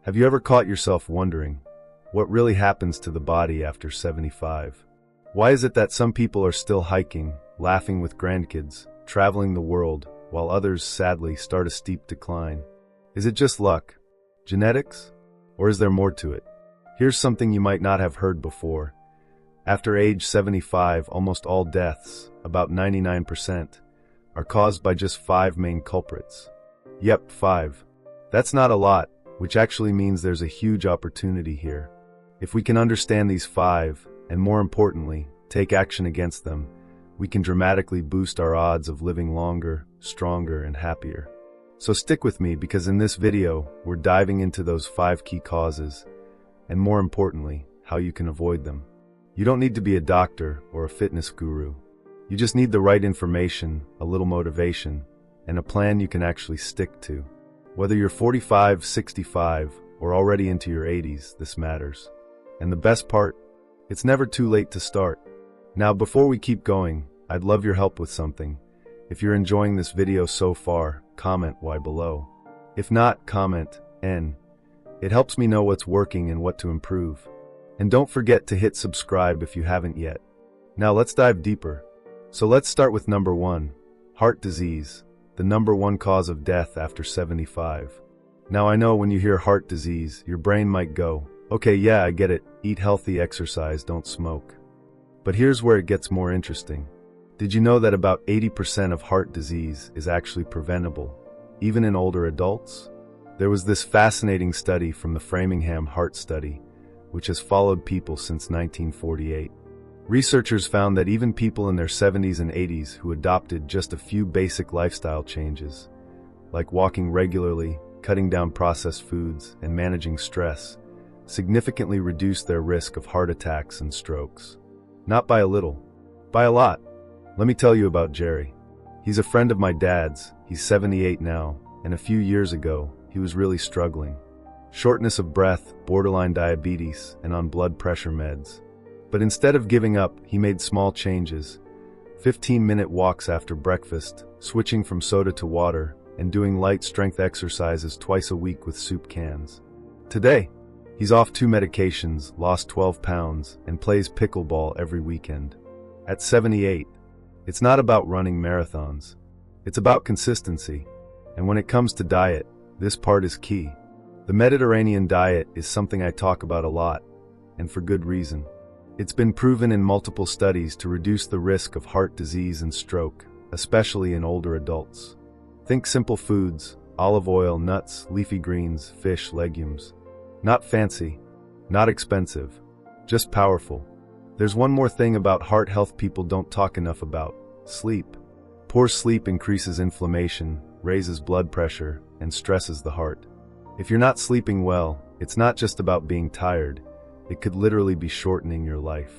Have you ever caught yourself wondering, what really happens to the body after 75? Why is it that some people are still hiking, laughing with grandkids, traveling the world, while others sadly start a steep decline? Is it just luck? Genetics? Or is there more to it? Here's something you might not have heard before. After age 75, almost all deaths, about 99%, are caused by just 5 main culprits. Yep, 5. That's not a lot, which actually means there's a huge opportunity here. If we can understand these 5, and more importantly, take action against them, we can dramatically boost our odds of living longer, stronger, and happier. So stick with me, because in this video, we're diving into those 5 key causes, and more importantly, how you can avoid them. You don't need to be a doctor or a fitness guru. You just need the right information, a little motivation, and a plan you can actually stick to. Whether you're 45, 65, or already into your 80s, this matters. And the best part, it's never too late to start. Now, before we keep going, I'd love your help with something. If you're enjoying this video so far, comment Y below. If not, comment N. It helps me know what's working and what to improve. And don't forget to hit subscribe if you haven't yet. Now let's dive deeper. So let's start with number 1, heart disease, the number 1 cause of death after 75. Now I know when you hear heart disease, your brain might go, okay, yeah, I get it, eat healthy, exercise, don't smoke. But here's where it gets more interesting. Did you know that about 80% of heart disease is actually preventable, even in older adults? There was this fascinating study from the Framingham Heart Study, which has followed people since 1948. Researchers found that even people in their 70s and 80s who adopted just a few basic lifestyle changes, like walking regularly, cutting down processed foods, and managing stress, significantly reduced their risk of heart attacks and strokes. Not by a little, by a lot. Let me tell you about Jerry. He's a friend of my dad's. He's 78 now, and a few years ago, he was really struggling. Shortness of breath, borderline diabetes, and on blood pressure meds. But instead of giving up, he made small changes. 15-minute walks after breakfast, switching from soda to water, and doing light strength exercises twice a week with soup cans. Today, he's off 2 medications, lost 12 pounds, and plays pickleball every weekend. At 78, it's not about running marathons. It's about consistency. And when it comes to diet, this part is key. The Mediterranean diet is something I talk about a lot, and for good reason. It's been proven in multiple studies to reduce the risk of heart disease and stroke, especially in older adults. Think simple foods, olive oil, nuts, leafy greens, fish, legumes. Not fancy, not expensive, just powerful. There's one more thing about heart health people don't talk enough about: sleep. Poor sleep increases inflammation, raises blood pressure, and stresses the heart. If you're not sleeping well, it's not just about being tired. It could literally be shortening your life.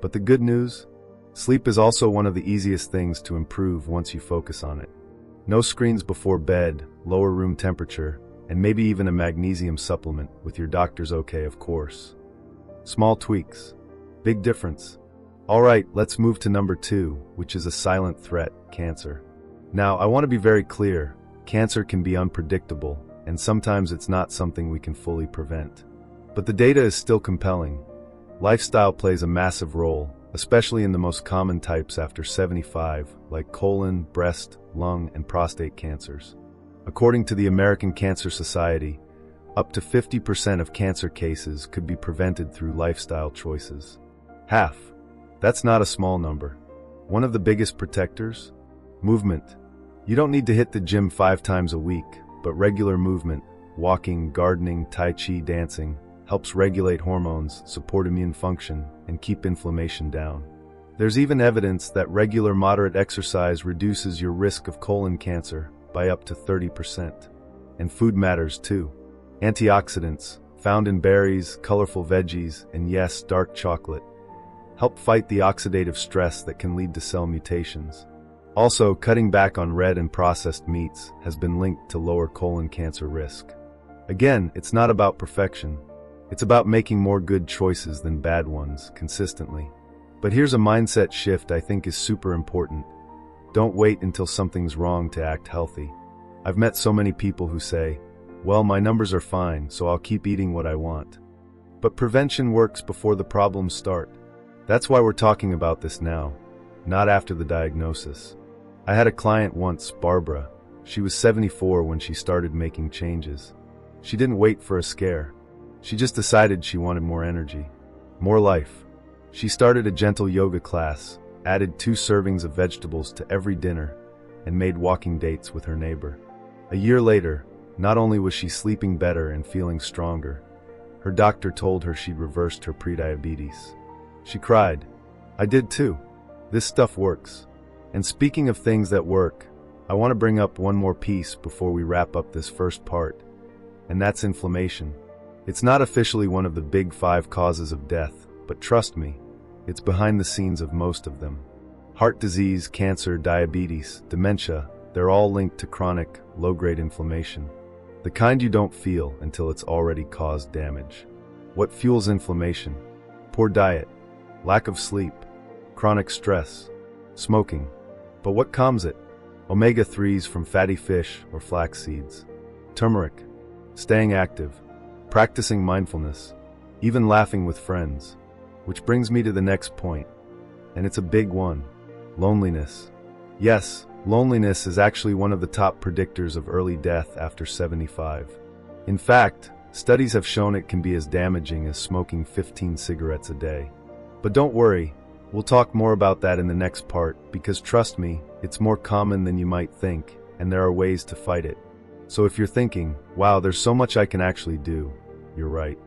But the good news? Sleep is also one of the easiest things to improve once you focus on it. No screens before bed, lower room temperature, and maybe even a magnesium supplement, with your doctor's okay, of course. Small tweaks. Big difference. Alright, let's move to number 2, which is a silent threat: cancer. Now, I want to be very clear. Cancer can be unpredictable, and sometimes it's not something we can fully prevent. But the data is still compelling. Lifestyle plays a massive role, especially in the most common types after 75, like colon, breast, lung, and prostate cancers. According to the American Cancer Society, up to 50% of cancer cases could be prevented through lifestyle choices. Half. That's not a small number. One of the biggest protectors? Movement. You don't need to hit the gym 5 times a week, but regular movement, walking, gardening, tai chi, dancing, helps regulate hormones, support immune function, and keep inflammation down. There's even evidence that regular moderate exercise reduces your risk of colon cancer by up to 30%. And food matters too. Antioxidants, found in berries, colorful veggies, and yes, dark chocolate, help fight the oxidative stress that can lead to cell mutations. Also, cutting back on red and processed meats has been linked to lower colon cancer risk. Again, it's not about perfection. It's about making more good choices than bad ones, consistently. But here's a mindset shift I think is super important. Don't wait until something's wrong to act healthy. I've met so many people who say, Well, my numbers are fine, so I'll keep eating what I want. But prevention works before the problems start. That's why we're talking about this now, not after the diagnosis. I had a client once, Barbara. She was 74 when she started making changes. She didn't wait for a scare. She just decided she wanted more energy, more life. She started a gentle yoga class, added 2 servings of vegetables to every dinner, and made walking dates with her neighbor. A year later, not only was she sleeping better and feeling stronger, her doctor told her she'd reversed her prediabetes. She cried. I did too. This stuff works. And speaking of things that work, I want to bring up one more piece before we wrap up this first part, and that's inflammation. It's not officially one of the big 5 causes of death, but trust me, it's behind the scenes of most of them. Heart disease, cancer, diabetes, dementia, they're all linked to chronic, low-grade inflammation. The kind you don't feel until it's already caused damage. What fuels inflammation? Poor diet, lack of sleep, chronic stress, smoking. But what calms it? Omega-3s from fatty fish or flax seeds, turmeric, staying active, practicing mindfulness, even laughing with friends. Which brings me to the next point, and it's a big one: loneliness. Yes, loneliness is actually one of the top predictors of early death after 75. In fact, studies have shown it can be as damaging as smoking 15 cigarettes a day. But don't worry, we'll talk more about that in the next part, because trust me, it's more common than you might think, and there are ways to fight it. So if you're thinking, wow, there's so much I can actually do, you're right.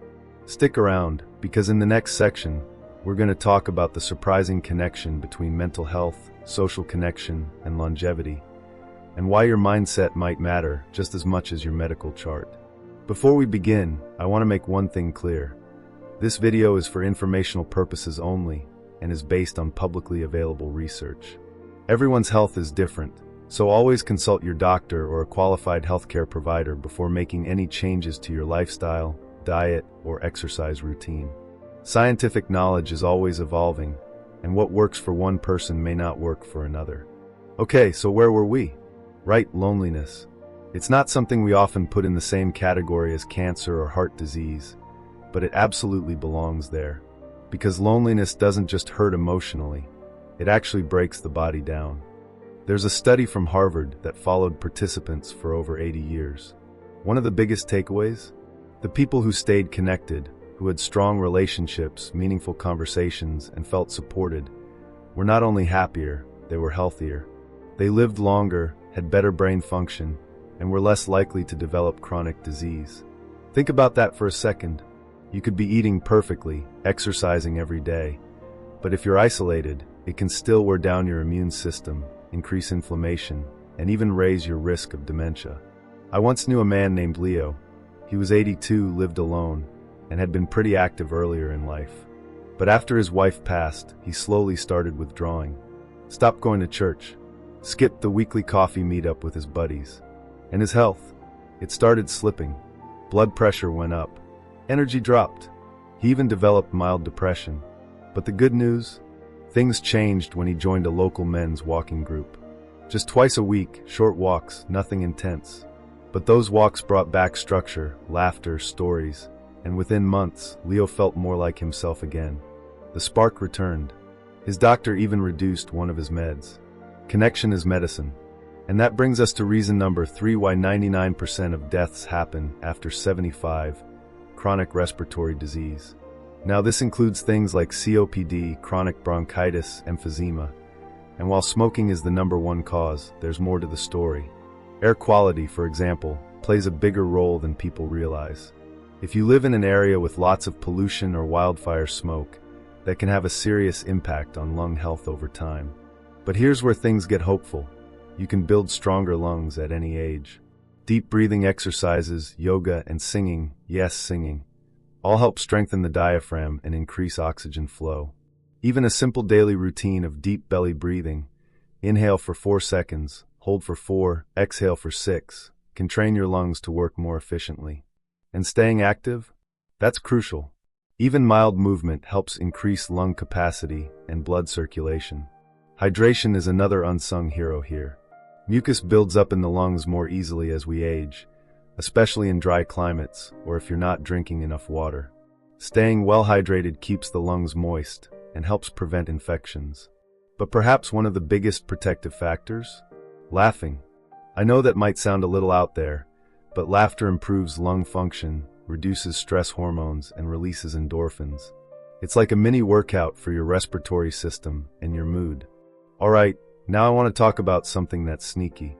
Stick around, because in the next section, we're going to talk about the surprising connection between mental health, social connection, and longevity, and why your mindset might matter just as much as your medical chart. Before we begin, I want to make one thing clear. This video is for informational purposes only, and is based on publicly available research. Everyone's health is different, so always consult your doctor or a qualified healthcare provider before making any changes to your lifestyle, diet, or exercise routine. Scientific knowledge is always evolving, and what works for one person may not work for another. Okay, so where were we? Right, loneliness. It's not something we often put in the same category as cancer or heart disease, but it absolutely belongs there. Because loneliness doesn't just hurt emotionally, it actually breaks the body down. There's a study from Harvard that followed participants for over 80 years. One of the biggest takeaways? The people who stayed connected, who had strong relationships, meaningful conversations, and felt supported, were not only happier, they were healthier. They lived longer, had better brain function, and were less likely to develop chronic disease. Think about that for a second. You could be eating perfectly, exercising every day, but if you're isolated, it can still wear down your immune system, increase inflammation, and even raise your risk of dementia. I once knew a man named Leo. He was 82, lived alone, and had been pretty active earlier in life. But after his wife passed, he slowly started withdrawing. Stopped going to church, skipped the weekly coffee meetup with his buddies. And his health, it started slipping. Blood pressure went up. Energy dropped. He even developed mild depression. But the good news? Things changed when he joined a local men's walking group. Just twice a week, short walks, nothing intense. But those walks brought back structure, laughter, stories, and within months, Leo felt more like himself again. The spark returned. His doctor even reduced one of his meds. Connection is medicine. And that brings us to reason number 3 why 99% of deaths happen after 75, chronic respiratory disease. Now this includes things like COPD, chronic bronchitis, emphysema. And while smoking is the #1 cause, there's more to the story. Air quality, for example, plays a bigger role than people realize. If you live in an area with lots of pollution or wildfire smoke, that can have a serious impact on lung health over time. But here's where things get hopeful. You can build stronger lungs at any age. Deep breathing exercises, yoga, and singing, yes, singing, all help strengthen the diaphragm and increase oxygen flow. Even a simple daily routine of deep belly breathing, inhale for 4 seconds, hold for 4, exhale for 6, can train your lungs to work more efficiently. And staying active? That's crucial. Even mild movement helps increase lung capacity and blood circulation. Hydration is another unsung hero here. Mucus builds up in the lungs more easily as we age, especially in dry climates or if you're not drinking enough water. Staying well hydrated keeps the lungs moist and helps prevent infections. But perhaps one of the biggest protective factors? Laughing. I know that might sound a little out there, but laughter improves lung function, reduces stress hormones, and releases endorphins. It's like a mini workout for your respiratory system and your mood. Alright, now I want to talk about something that's sneaky.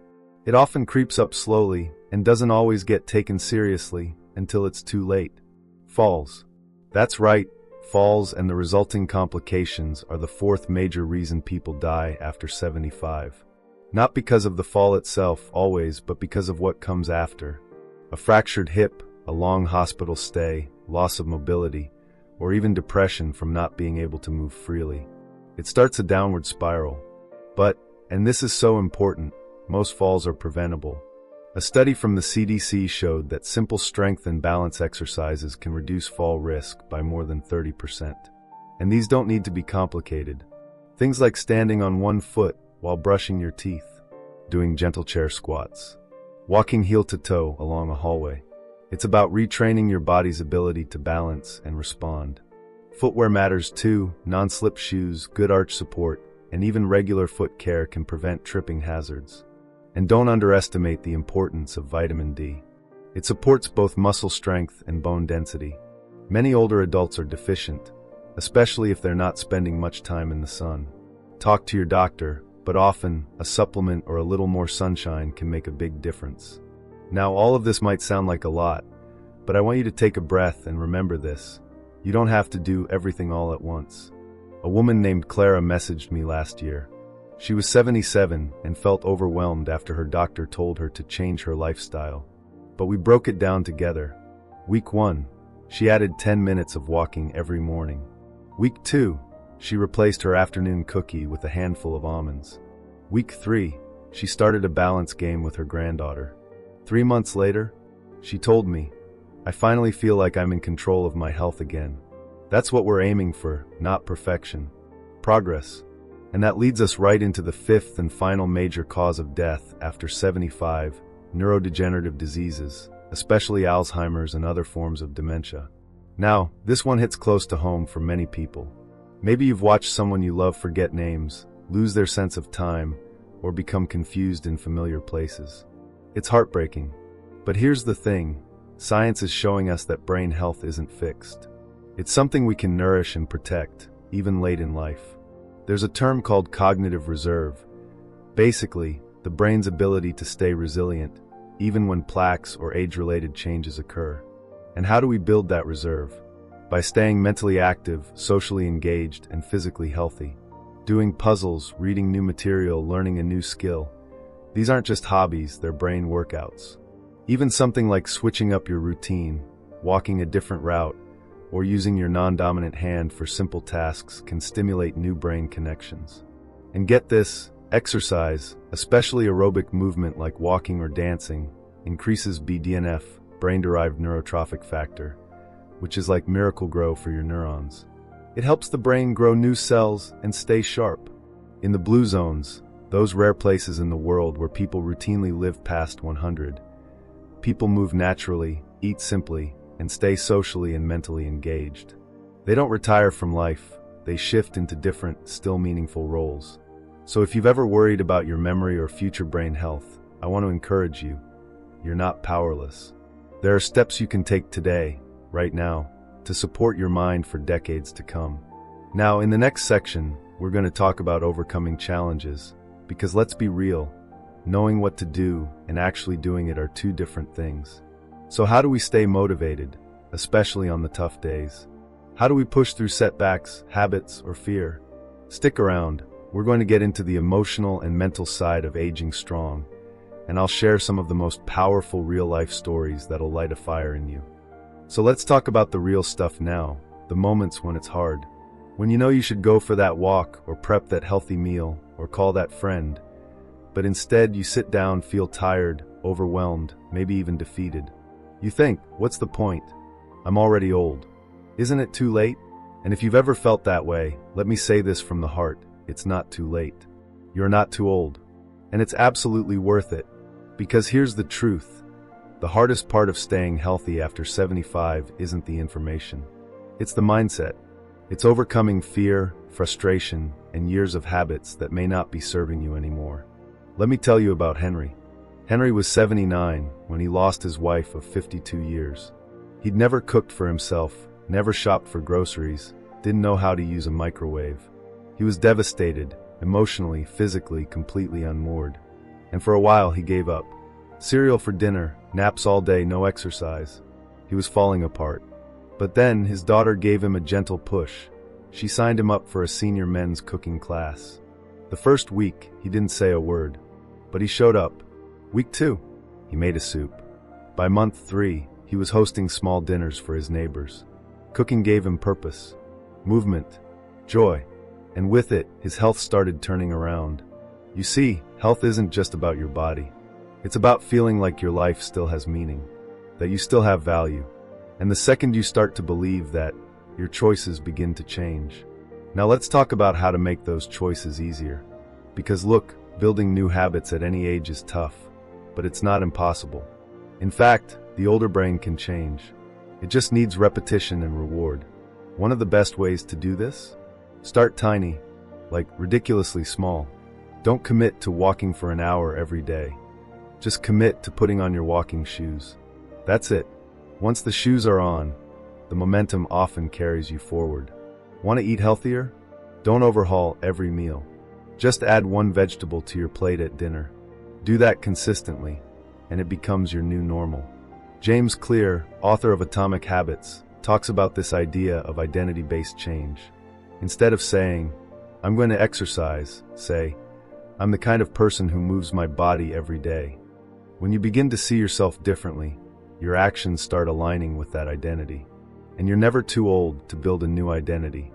It often creeps up slowly and doesn't always get taken seriously until it's too late. Falls. That's right, falls and the resulting complications are the fourth major reason people die after 75. Not because of the fall itself always, but because of what comes after. A fractured hip, a long hospital stay, loss of mobility, or even depression from not being able to move freely. It starts a downward spiral. But, and this is so important, most falls are preventable. A study from the CDC showed that simple strength and balance exercises can reduce fall risk by more than 30%. And these don't need to be complicated. Things like standing on one foot while brushing your teeth, doing gentle chair squats, walking heel to toe along a hallway. It's about retraining your body's ability to balance and respond. Footwear matters too. Non-slip shoes, good arch support, and even regular foot care can prevent tripping hazards. And don't underestimate the importance of vitamin D. It supports both muscle strength and bone density. Many older adults are deficient, especially if they're not spending much time in the sun. Talk to your doctor, but often a supplement or a little more sunshine can make a big difference. Now, all of this might sound like a lot, but I want you to take a breath and remember this. You don't have to do everything all at once. A woman named Clara messaged me last year. She was 77 and felt overwhelmed after her doctor told her to change her lifestyle. But we broke it down together. Week 1, she added 10 minutes of walking every morning. Week 2, she replaced her afternoon cookie with a handful of almonds. Week 3, she started a balance game with her granddaughter. 3 months later, she told me, "I finally feel like I'm in control of my health again." That's what we're aiming for, not perfection. Progress. And that leads us right into the fifth and final major cause of death after 75, neurodegenerative diseases, especially Alzheimer's and other forms of dementia. Now, this one hits close to home for many people. Maybe you've watched someone you love forget names, lose their sense of time, or become confused in familiar places. It's heartbreaking. But here's the thing, science is showing us that brain health isn't fixed. It's something we can nourish and protect, even late in life. There's a term called cognitive reserve. Basically, the brain's ability to stay resilient, even when plaques or age-related changes occur. And how do we build that reserve? By staying mentally active, socially engaged, and physically healthy. Doing puzzles, reading new material, learning a new skill. These aren't just hobbies, they're brain workouts. Even something like switching up your routine, walking a different route, or using your non-dominant hand for simple tasks can stimulate new brain connections. And get this, exercise, especially aerobic movement like walking or dancing, increases BDNF, brain-derived neurotrophic factor, which is like Miracle-Gro for your neurons. It helps the brain grow new cells and stay sharp. In the blue zones, those rare places in the world where people routinely live past 100, people move naturally, eat simply, and stay socially and mentally engaged. They don't retire from life, they shift into different, still meaningful roles. So if you've ever worried about your memory or future brain health, I want to encourage you. You're not powerless. There are steps you can take today, right now, to support your mind for decades to come. Now, in the next section, we're going to talk about overcoming challenges, because let's be real, knowing what to do and actually doing it are two different things. So how do we stay motivated, especially on the tough days? How do we push through setbacks, habits, or fear? Stick around. We're going to get into the emotional and mental side of aging strong, and I'll share some of the most powerful real-life stories that'll light a fire in you. So let's talk about the real stuff now, the moments when it's hard. When you know you should go for that walk, or prep that healthy meal, or call that friend, but instead you sit down, feel tired, overwhelmed, maybe even defeated. You think, what's the point? I'm already old. Isn't it too late? And if you've ever felt that way, let me say this from the heart, it's not too late. You're not too old. And it's absolutely worth it. Because here's the truth. The The hardest part of staying healthy after 75 isn't the information. It's the mindset. It's overcoming fear, frustration, and years of habits that may not be serving you anymore. Let me tell you about Henry. Henry was 79 when he lost his wife of 52 years. He'd never cooked for himself, never shopped for groceries, didn't know how to use a microwave. He was devastated, emotionally, physically, completely unmoored. And for a while he gave up. Cereal for dinner, naps all day, no exercise. He was falling apart. But then his daughter gave him a gentle push. She signed him up for a senior men's cooking class. The first week, he didn't say a word. But he showed up. Week 2, he made a soup. By month 3, he was hosting small dinners for his neighbors. Cooking gave him purpose, movement, joy, and with it, his health started turning around. You see, health isn't just about your body. It's about feeling like your life still has meaning, that you still have value. And the second you start to believe that, your choices begin to change. Now let's talk about how to make those choices easier. Because look, building new habits at any age is tough, but it's not impossible. In fact, the older brain can change. It just needs repetition and reward. One of the best ways to do this? Start tiny, like ridiculously small. Don't commit to walking for an hour every day. Just commit to putting on your walking shoes. That's it. Once the shoes are on, the momentum often carries you forward. Want to eat healthier? Don't overhaul every meal. Just add 1 vegetable to your plate at dinner. Do that consistently, and it becomes your new normal. James Clear, author of Atomic Habits, talks about this idea of identity-based change. Instead of saying, "I'm going to exercise," say, "I'm the kind of person who moves my body every day." When you begin to see yourself differently, your actions start aligning with that identity. And you're never too old to build a new identity.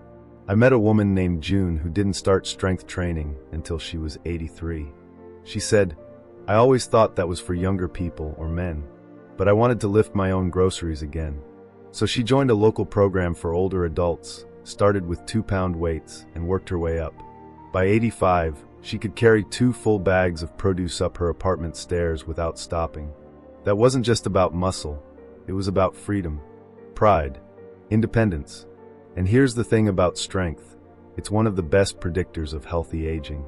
I met a woman named June who didn't start strength training until she was 83. She said, "I always thought that was for younger people or men, but I wanted to lift my own groceries again." So she joined a local program for older adults, started with 2-pound weights, and worked her way up. By 85, she could carry 2 full bags of produce up her apartment stairs without stopping. That wasn't just about muscle, it was about freedom, pride, independence. And here's the thing about strength, it's one of the best predictors of healthy aging.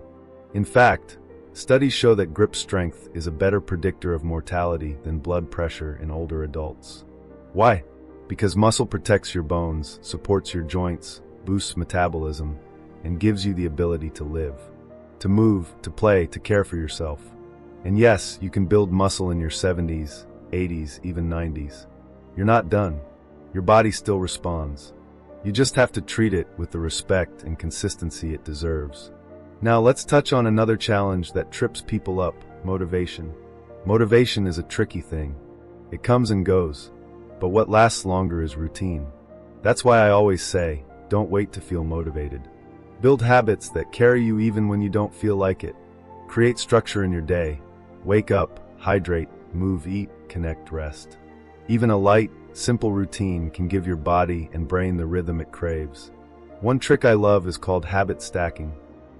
In fact, studies show that grip strength is a better predictor of mortality than blood pressure in older adults. Why? Because muscle protects your bones, supports your joints, boosts metabolism, and gives you the ability to live, to move, to play, to care for yourself. And yes, you can build muscle in your 70s, 80s, even 90s. You're not done. Your body still responds. You just have to treat it with the respect and consistency it deserves. Now let's touch on another challenge that trips people up, motivation. Motivation is a tricky thing. It comes and goes, but what lasts longer is routine. That's why I always say, don't wait to feel motivated. Build habits that carry you even when you don't feel like it. Create structure in your day. Wake up, hydrate, move, eat, connect, rest. Even a light, simple routine can give your body and brain the rhythm it craves. One trick I love is called habit stacking.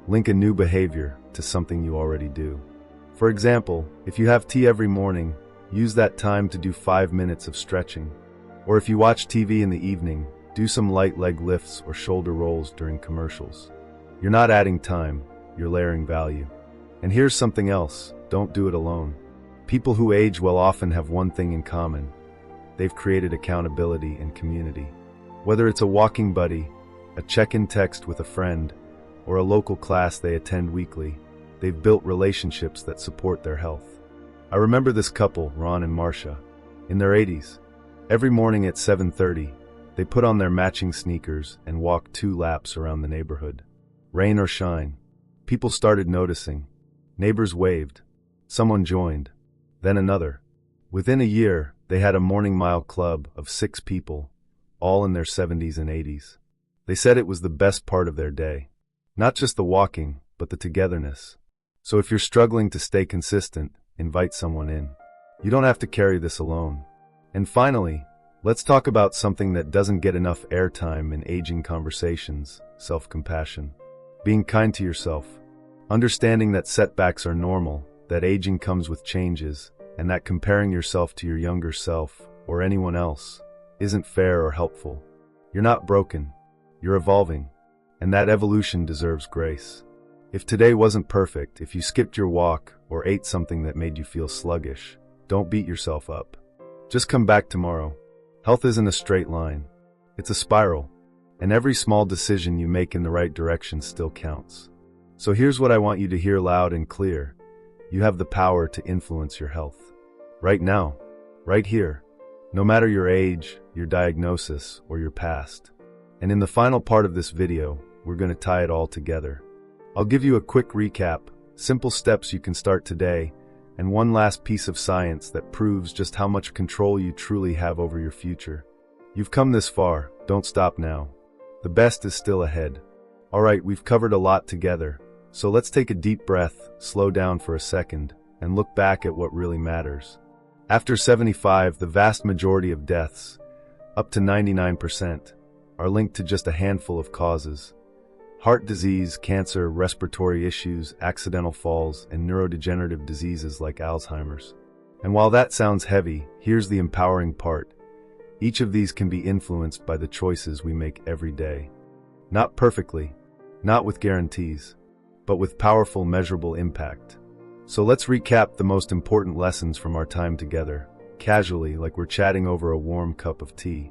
Link a new behavior to something you already do. For example, if you have tea every morning, use that time to do 5 minutes of stretching. Or if you watch TV in the evening, do some light leg lifts or shoulder rolls during commercials. You're not adding time, you're layering value. And here's something else, don't do it alone. People who age well often have one thing in common. They've created accountability and community. Whether it's a walking buddy, a check-in text with a friend, or a local class they attend weekly, they've built relationships that support their health. I remember this couple, Ron and Marcia, in their 80s. Every morning at 7:30, they put on their matching sneakers and walked 2 laps around the neighborhood. Rain or shine, people started noticing. Neighbors waved. Someone joined. Then another. Within a year, they had a morning mile club of 6 people, all in their 70s and 80s. They said it was the best part of their day. Not just the walking, but the togetherness. So if you're struggling to stay consistent, invite someone in. You don't have to carry this alone. And finally, let's talk about something that doesn't get enough airtime in aging conversations, self-compassion. Being kind to yourself. Understanding that setbacks are normal, that aging comes with changes, and that comparing yourself to your younger self, or anyone else, isn't fair or helpful. You're not broken. You're evolving, and that evolution deserves grace. If today wasn't perfect, if you skipped your walk or ate something that made you feel sluggish, don't beat yourself up. Just come back tomorrow. Health isn't a straight line. It's a spiral, and every small decision you make in the right direction still counts. So here's what I want you to hear loud and clear. You have the power to influence your health. Right now, right here, no matter your age, your diagnosis, or your past. And in the final part of this video, we're going to tie it all together. I'll give you a quick recap, simple steps you can start today, and one last piece of science that proves just how much control you truly have over your future. You've come this far, don't stop now. The best is still ahead. Alright, we've covered a lot together, so let's take a deep breath, slow down for a second, and look back at what really matters. After 75, the vast majority of deaths, up to 99%, are linked to just a handful of causes. Heart disease, cancer, respiratory issues, accidental falls, and neurodegenerative diseases like Alzheimer's. And while that sounds heavy, here's the empowering part. Each of these can be influenced by the choices we make every day. Not perfectly, not with guarantees, but with powerful, measurable impact. So let's recap the most important lessons from our time together, casually, like we're chatting over a warm cup of tea.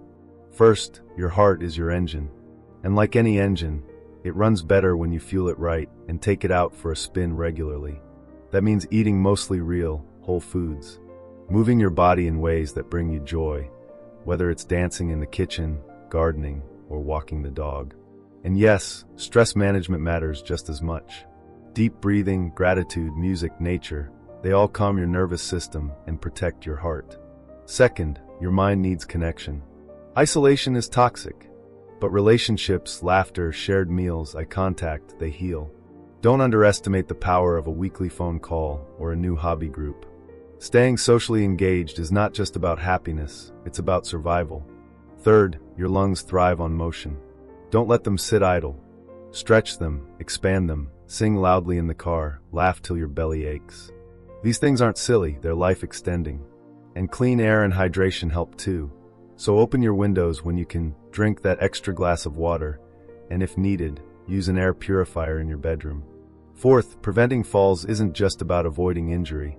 First, your heart is your engine. And like any engine, it runs better when you fuel it right and take it out for a spin regularly. That means eating mostly real, whole foods. Moving your body in ways that bring you joy, whether it's dancing in the kitchen, gardening, or walking the dog. And yes, stress management matters just as much. Deep breathing, gratitude, music, nature, they all calm your nervous system and protect your heart. Second, your mind needs connection. Isolation is toxic. But relationships, laughter, shared meals, eye contact, they heal. Don't underestimate the power of a weekly phone call or a new hobby group. Staying socially engaged is not just about happiness, it's about survival. Third, your lungs thrive on motion. Don't let them sit idle. Stretch them, expand them, sing loudly in the car, laugh till your belly aches. These things aren't silly, they're life-extending. And clean air and hydration help too. So open your windows when you can, drink that extra glass of water, and if needed, use an air purifier in your bedroom. Fourth, preventing falls isn't just about avoiding injury,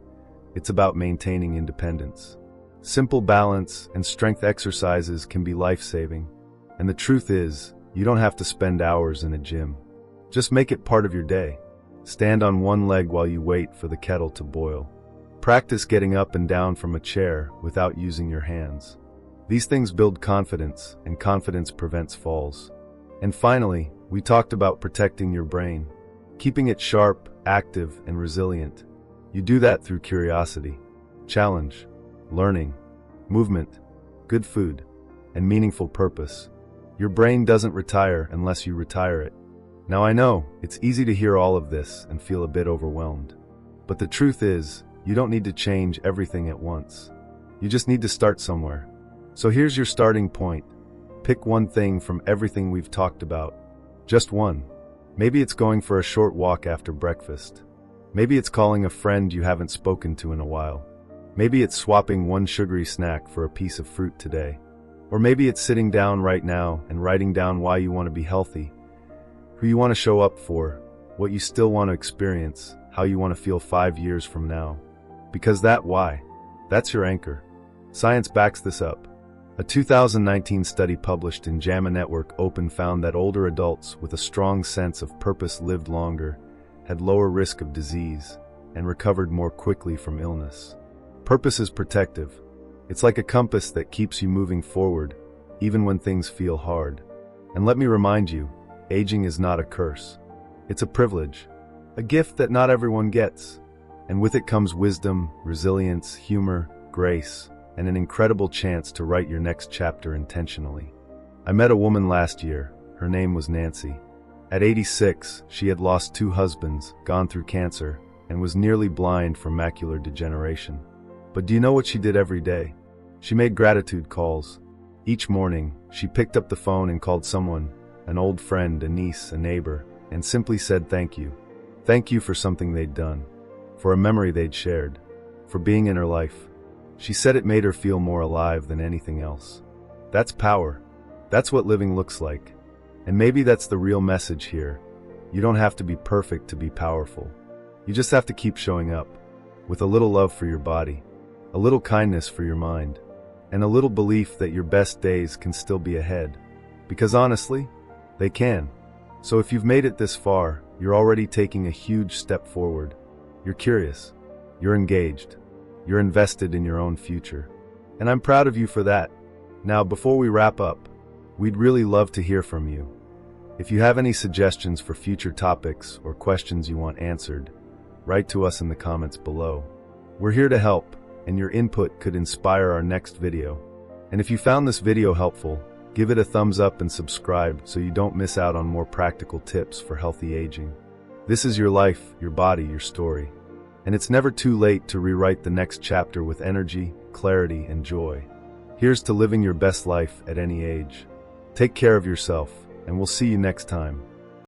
it's about maintaining independence. Simple balance and strength exercises can be life-saving, and the truth is, you don't have to spend hours in a gym. Just make it part of your day. Stand on one leg while you wait for the kettle to boil. Practice getting up and down from a chair without using your hands. These things build confidence, and confidence prevents falls. And finally, we talked about protecting your brain, keeping it sharp, active, and resilient. You do that through curiosity, challenge, learning, movement, good food, and meaningful purpose. Your brain doesn't retire unless you retire it. Now I know, it's easy to hear all of this and feel a bit overwhelmed. But the truth is, you don't need to change everything at once. You just need to start somewhere. So here's your starting point. Pick one thing from everything we've talked about. Just one. Maybe it's going for a short walk after breakfast. Maybe it's calling a friend you haven't spoken to in a while. Maybe it's swapping one sugary snack for a piece of fruit today. Or maybe it's sitting down right now and writing down why you want to be healthy, who you want to show up for, what you still want to experience, how you want to feel 5 years from now. Because that why, that's your anchor. Science backs this up. A 2019 study published in JAMA Network Open found that older adults with a strong sense of purpose lived longer, had lower risk of disease, and recovered more quickly from illness. Purpose is protective. It's like a compass that keeps you moving forward, even when things feel hard. And let me remind you, aging is not a curse. It's a privilege, a gift that not everyone gets. And with it comes wisdom, resilience, humor, grace, and an incredible chance to write your next chapter intentionally. I met a woman last year. Her name was Nancy. At 86, she had lost 2 husbands, gone through cancer, and was nearly blind from macular degeneration. But do you know what she did every day? She made gratitude calls. Each morning, she picked up the phone and called someone, an old friend, a niece, a neighbor, and simply said thank you. Thank you for something they'd done, for a memory they'd shared, for being in her life. She said it made her feel more alive than anything else. That's power. That's what living looks like. And maybe that's the real message here. You don't have to be perfect to be powerful. You just have to keep showing up, with a little love for your body, a little kindness for your mind, and a little belief that your best days can still be ahead. Because honestly, they can. So if you've made it this far, you're already taking a huge step forward. You're curious. You're engaged. You're invested in your own future. And I'm proud of you for that. Now, before we wrap up, we'd really love to hear from you. If you have any suggestions for future topics or questions you want answered, write to us in the comments below. We're here to help, and your input could inspire our next video. And if you found this video helpful, give it a thumbs up and subscribe so you don't miss out on more practical tips for healthy aging. This is your life, your body, your story. And it's never too late to rewrite the next chapter with energy, clarity, and joy. Here's to living your best life at any age. Take care of yourself, and we'll see you next time.